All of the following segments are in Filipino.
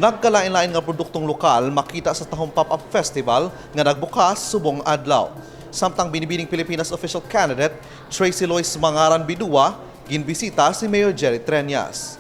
Nagkalain-lain nga produktong lokal makita sa tahong pop-up festival nga nagbukas subong adlaw. Samtang binibining Pilipinas official candidate Tracy Lois Mangaran Bidua, ginbisita si Mayor Jerry Treñas.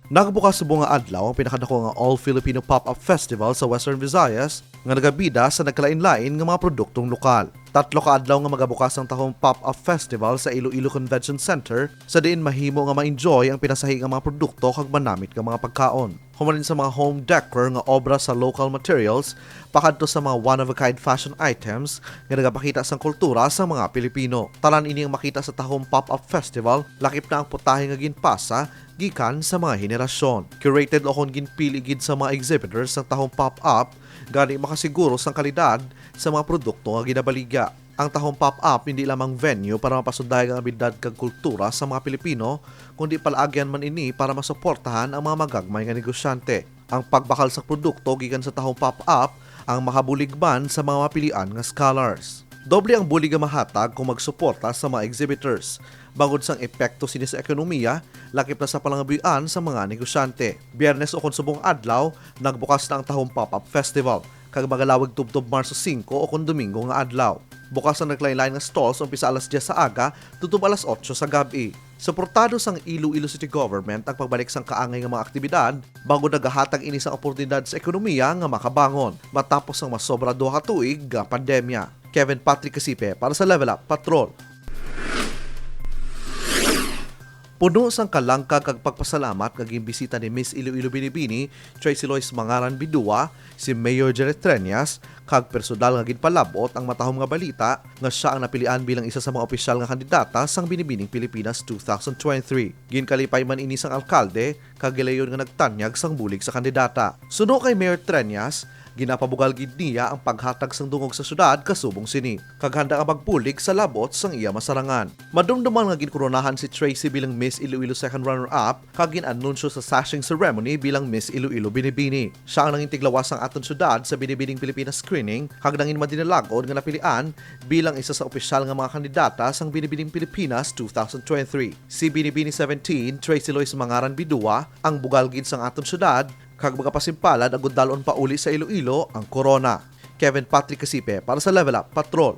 Nagbukas subong nga adlaw ang pinakadako nga All-Filipino Pop-Up Festival sa Western Visayas nga nagabida sa nagkalain-lain nga mga produktong lokal. 3 ka adlaw nga magabukas ang tahong Pop-Up Festival sa Iloilo Convention Center sa diin mahimo nga ma-enjoy ang pinasahi nga mga produkto kag manamit nga mga pagkaon. Humalin sa mga home decor nga obra sa local materials, pakadto sa mga one-of-a-kind fashion items nga nagapakita sa kultura sa mga Pilipino. Tanan ini ang makita sa tahong Pop-Up Festival, lakip na ang putahe nga ginpasa gikan sa mga henerasyon. Curated o kon ginpili gid sa mga exhibitors sa tahong pop-up gani makasiguro sang kalidad sa mga produkto nga ginabaligya. Ang tahong pop-up hindi lamang venue para mapasundayag ang abilidad kag kultura sa mga Pilipino, kundi palaagyan man ini para masuportahan ang mga magagmay nga negosyante. Ang pagbakal sa produkto gikan sa tahong pop-up ang makabuligban sa mga mapilian nga scholars. Doble ang bulig nga mahatag kung magsuporta sa mga exhibitors. Bangod sang epekto sini sa ekonomiya, lakip na sa palangabuyan sa mga negosyante. Biyernes o konsubong adlaw, nagbukas na ang tahong pop-up festival. Kag magalawag tubtob Marso 5 o kon Domingo nga adlaw. Bukas ang naglain-lain nga stalls umpisa alas 10 sa aga, tutob alas 8 sa gabi. Suportado sang Iloilo City Government ang pagbalik sang kaangay nga mga aktibidad bago nagahatag ini sang oportunidad sa ekonomiya nga makabangon matapos ang masobra 2 ka tuig nga pandemya. Kevin Patrick Casipe para sa Level Up Patrol. Puno sang kalangka kag pagpasalamat kag bisita ni Miss Iloilo Binibini, Tracy Lois Mangaran Bidua, si Mayor Jerry Treñas, kag personal nga ginpalabot ang matahom nga balita nga siya ang napilian bilang isa sa mga opisyal nga kandidata sang Binibining Pilipinas 2023. Ginkalipay man ini sang alkalde kag gilayon nga nagtanyag sang bulig sa kandidata. Suno kay Mayor Treñas, ginapabugal gid niya ang paghatag sang dungog sa syudad kasubong sini. Kag handa ka magbulig sa labot sang iya masarangan. Madumduman nga ginkoronahan si Tracy bilang Miss Iloilo second runner-up kag ginanunsyo sa sashing ceremony bilang Miss Iloilo Binibini. Siya ang nangintiglawas sang aton syudad sa Binibining Pilipinas screening kag nangin madinalagod nga napilian bilang isa sa opisyal nga mga kandidata sang Binibining Pilipinas 2023. Si Binibini 17, Tracy Lois Mangaran Bidua, ang bugal gid sang aton syudad kag magapasimpalad ang gundalon pa uli sa Iloilo ang corona. Kevin Patrick Casipe para sa Level Up Patrol.